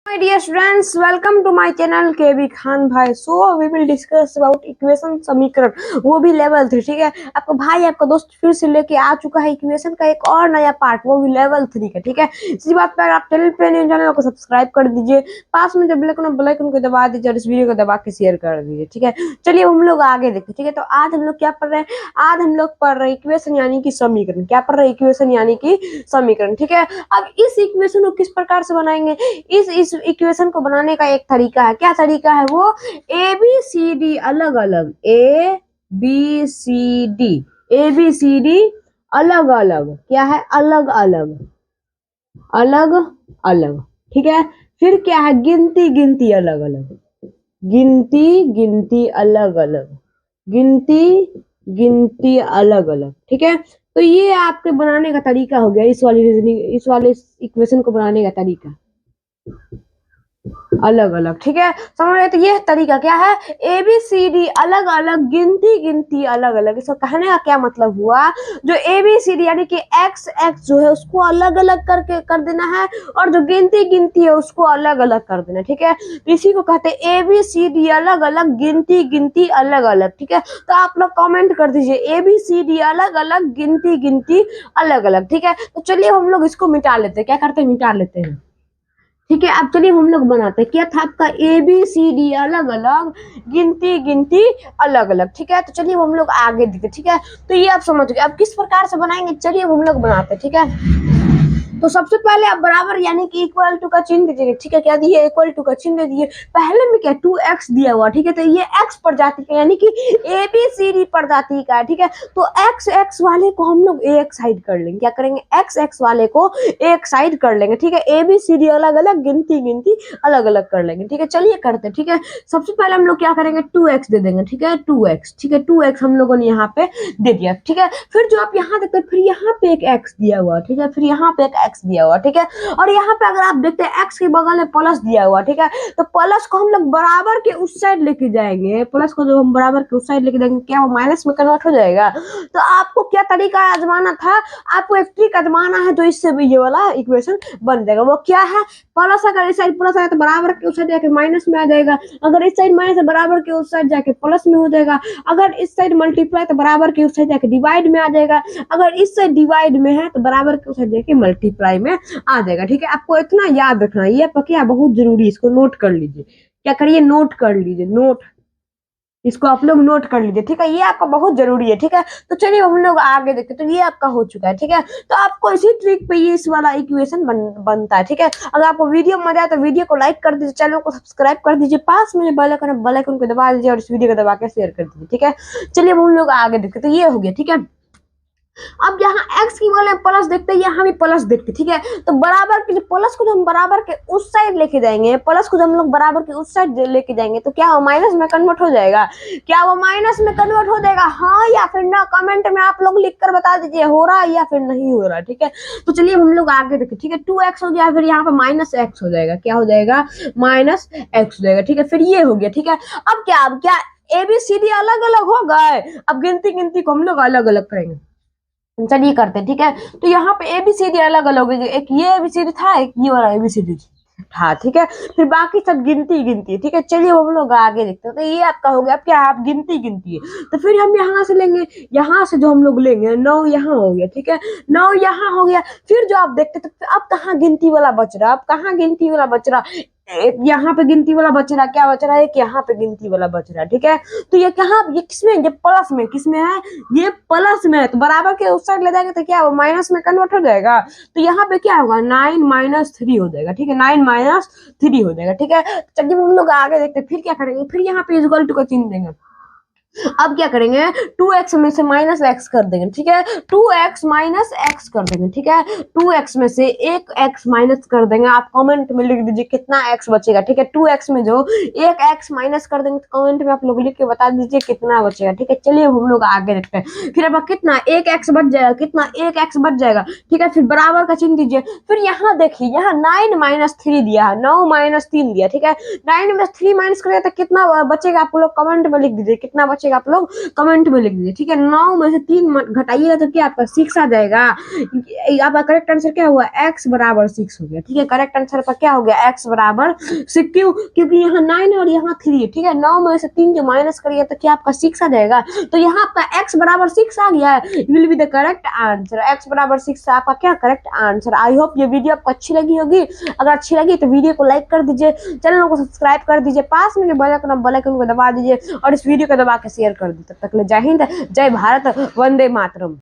My dear friends, welcome to my channel केबी खान भाई। So we will discuss about equation समीकरण, वो भी level 3। ठीक है, आपका भाई आपका दोस्त फिर से लेके आ चुका है इक्वेशन का एक और नया पार्ट, वो भी लेवल 3 का। ठीक है, इसी बात पर आप चैनल पे नए चैनल को सब्सक्राइब कर दीजिए, पास में जो बेल आइकन को दबा दीजिए और इस वीडियो को दबा के शेयर कर दीजिए। ठीक है, चलिए हम लोग आगे देखते। ठीक है, तो आज हम लोग क्या पढ़ रहे हैं? आज हम लोग पढ़ रहे हैं इक्वेशन यानी कि समीकरण। क्या पढ़ रहे हैं? इक्वेशन यानी कि समीकरण। ठीक है, अब इस इक्वेशन को किस प्रकार से बनाएंगे? इस इक्वेशन को बनाने का एक तरीका है। क्या तरीका है वो? ए बी सी डी अलग अलग, ए बी सी डी अलग अलग। क्या है? अलग अलग, अलग अलग। ठीक है, फिर क्या है? गिनती अलग अलग, गिनती अलग अलग, गिनती अलग अलग। ठीक है, तो ये आपके बनाने का तरीका हो गया, इस वाले इक्वेशन को बनाने का तरीका अलग अलग। ठीक है, समझ रहे? तो ये तरीका क्या है? ए बी सी डी अलग अलग, गिनती अलग अलग। इसका कहने का क्या मतलब हुआ? जो ए बी सी डी यानी कि एक्स जो है उसको अलग अलग करके कर देना है, और जो गिनती है उसको अलग अलग कर देना है। ठीक है, तो इसी को कहते हैं ए बी सी डी अलग अलग, गिनती अलग अलग। ठीक है, तो आप लोग कमेंट कर दीजिए ए बी सी डी अलग अलग, गिनती अलग अलग। ठीक है, तो चलिए हम लोग इसको मिटा लेते हैं। क्या करते हैं? मिटा लेते हैं। ठीक है, अब चलिए हम लोग बनाते हैं। क्या था आपका? ए बी सी डी अलग अलग, गिनती अलग अलग। ठीक है, तो चलिए हम लोग आगे देखते। ठीक है, तो ये आप समझ गए। अब किस प्रकार से बनाएंगे, चलिए हम लोग बनाते हैं। ठीक है, तो सबसे पहले आप बराबर यानी कि इक्वल टू का चिन्ह दीजिए। ठीक है, क्या दिए? इक्वल टू का चिन्ह दे दिए। पहले में क्या 2x दिया हुआ। ठीक है, तो ये x प्रजाति का यानी कि ए बी सी डी प्रजाति का है। ठीक है, तो x वाले को हम लोग एक साइड कर लेंगे। क्या करेंगे? x वाले को एक साइड कर लेंगे। ठीक है, ए बी सी डी अलग अलग, गिनती अलग अलग कर लेंगे। ठीक है, चलिए करते हैं। ठीक है, सबसे पहले हम लोग क्या करेंगे? 2x दे देंगे। ठीक है, 2x। ठीक है, 2x हम लोगों ने यहाँ पे दे दिया। ठीक है, फिर जो आप यहाँ देखते हैं, फिर यहाँ पे एक x दिया हुआ। ठीक है, फिर यहाँ पे एक x दिया हुआ। ठीक है, और यहाँ पे अगर आप देखते हैं x के बगल में प्लस दिया हुआ। ठीक है, तो प्लस को हम लोग बराबर के उस साइड लेके जाएंगे। प्लस को जब हम बराबर के उस साइड लेके जाएंगे, क्या वो माइनस में कन्वर्ट हो जाएगा? तो आपको क्या तरीका आजमाना था? आपको एक ट्रिक आजमाना है, तो इससे भी ये वाला इक्वेशन बन जाएगा। वो क्या है? प्लस अगर इस साइड प्लस आया तो बराबर के उस साइड जाके माइनस में आ जाएगा। अगर इस साइड माइनस है बराबर के उस साइड जाके प्लस में हो जाएगा। अगर इस साइड मल्टीप्लाई तो बराबर के उस साइड जाके डिवाइड में आ जाएगा। अगर इस साइड डिवाइड में है तो बराबर के उस साइड जाके मल्टीप्लाई में आ जाएगा। ठीक है, आपको इतना याद रखना, ये क्या बहुत जरूरी है, इसको नोट कर लीजिए। क्या करिए? नोट कर लीजिए, नोट, इसको आप लोग नोट कर लीजिए। ठीक है, ये आपका बहुत जरूरी है। ठीक है, तो चलिए हम लोग आगे देखते हैं। तो ये आपका हो चुका है। ठीक है, तो आपको इसी ट्रिक पे ये इस वाला इक्वेशन बनता है। ठीक है, अगर आपको वीडियो मजा आए तो वीडियो को लाइक कर दीजिए, चैनल को सब्सक्राइब कर दीजिए, पास में बेल आइकन को दबा दीजिए और इस वीडियो को दबा के शेयर कर दीजिए। ठीक है, चलिए हम लोग आगे देखते हैं। तो ये हो गया। ठीक है, अब यहाँ x की बगल में प्लस देखते हैं, यहाँ भी प्लस देखते हैं। ठीक है, तो बराबर के प्लस को हम बराबर के उस साइड लेके जाएंगे, प्लस को हम लोग बराबर के उस साइड लेके जाएंगे, तो क्या वो माइनस में कन्वर्ट हो जाएगा? क्या वो माइनस में कन्वर्ट हो जाएगा? हाँ या फिर ना? कमेंट में आप लोग लिख कर बता दीजिए हो रहा है या फिर नहीं हो रहा। ठीक है, तो चलिए हम लोग आगे देखते। ठीक है, 2x हो गया, फिर यहाँ पे माइनस x हो जाएगा। क्या हो जाएगा? माइनस x हो जाएगा। ठीक है, फिर ये हो गया। ठीक है, अब क्या ए बी सी डी अलग अलग हो गए। अब गिनती को हम लोग अलग अलग करेंगे। चलिए करते हैं। ठीक है, तो यहाँ पे एबीसीडी अलग अलग हो गई। एक ये एबीसीडी था, एक ये वाला एबीसीडी था। ठीक है, फिर बाकी सब गिनती है। ठीक है, चलिए हम लोग आगे देखते हैं। तो ये आपका हो गया। अब क्या? आप गिनती है, तो फिर हम यहाँ से लेंगे, यहाँ से जो हम लोग लेंगे 9 यहाँ हो गया। ठीक है, 9 यहाँ हो गया। फिर जो आप देखते तो अब कहाँ गिनती वाला बच रहा? अब कहाँ गिनती वाला बच रहा? एक यहाँ पे गिनती वाला बच रहा। क्या बच रहा है? एक यहाँ पे गिनती वाला बच रहा है। ठीक है, तो ये कहाँ? ये किसमें? ये प्लस में। किसमें है? ये प्लस में है, तो बराबर के उस साइड ले जाएंगे तो क्या वो माइनस में कन्वर्ट हो जाएगा। तो यहाँ पे क्या होगा? 9 - 3 हो जाएगा। ठीक है, 9 - 3 हो जाएगा। ठीक है, चलिए हम लोग आगे देखते हैं। फिर क्या करेंगे? फिर यहाँ पे इक्वल टू का चिन्ह देंगे। अब क्या करेंगे? 2x में से माइनस x कर देंगे। ठीक है, 2x माइनस x कर देंगे। ठीक है, 2x में से एक x माइनस कर देंगे। आप कमेंट में लिख दीजिए कितना x बचेगा। ठीक है, 2x में जो एक x माइनस कर देंगे तो कमेंट में आप लोग लिख के बता दीजिए कितना बचेगा। ठीक है, चलिए हम लोग आगे देखते हैं। फिर अब कितना? एक x बच जाएगा। कितना? एक x बच जाएगा। ठीक है, फिर बराबर का चिन्ह दीजिए। फिर यहाँ देखिए, यहाँ 9 - 3 दिया है, 9 - 3 दिया। ठीक है, 9 में 3 माइनस करेगा तो कितना बचेगा? आप लोग कमेंट में लिख दीजिए कितना बचेगा आप लोग कमेंट में लिख दीजिए, ठीक है। 9 में से 3 घटाइएगा तो क्या आपका 6 आ जाएगा। आपका करेक्ट आंसर क्या हुआ, x बराबर 6 हो गया, ठीक है। करेक्ट आंसर का क्या हो गया, x बराबर 6। क्यों, क्योंकि यहाँ 9 है और यहाँ 3 है, ठीक है। 9 में से 3 जो माइनस करिए तो क्या आपका 6 आ जाएगा। तो यहाँ आपका x बराबर 6 आ गया है, will be the correct answer. x बराबर 6 आपका क्या करेक्ट आंसर। आई होप ये वीडियो आपको अच्छी लगी होगी। अगर अच्छी लगी तो वीडियो को लाइक कर दीजिए, चैनल को सब्सक्राइब कर दीजिए, पास में जो बेल आइकन को दबा दीजिए और इस वीडियो को दबा के शेयर कर दीजिए। तब तक के लिए जय हिंद, जय भारत, वंदे मातरम।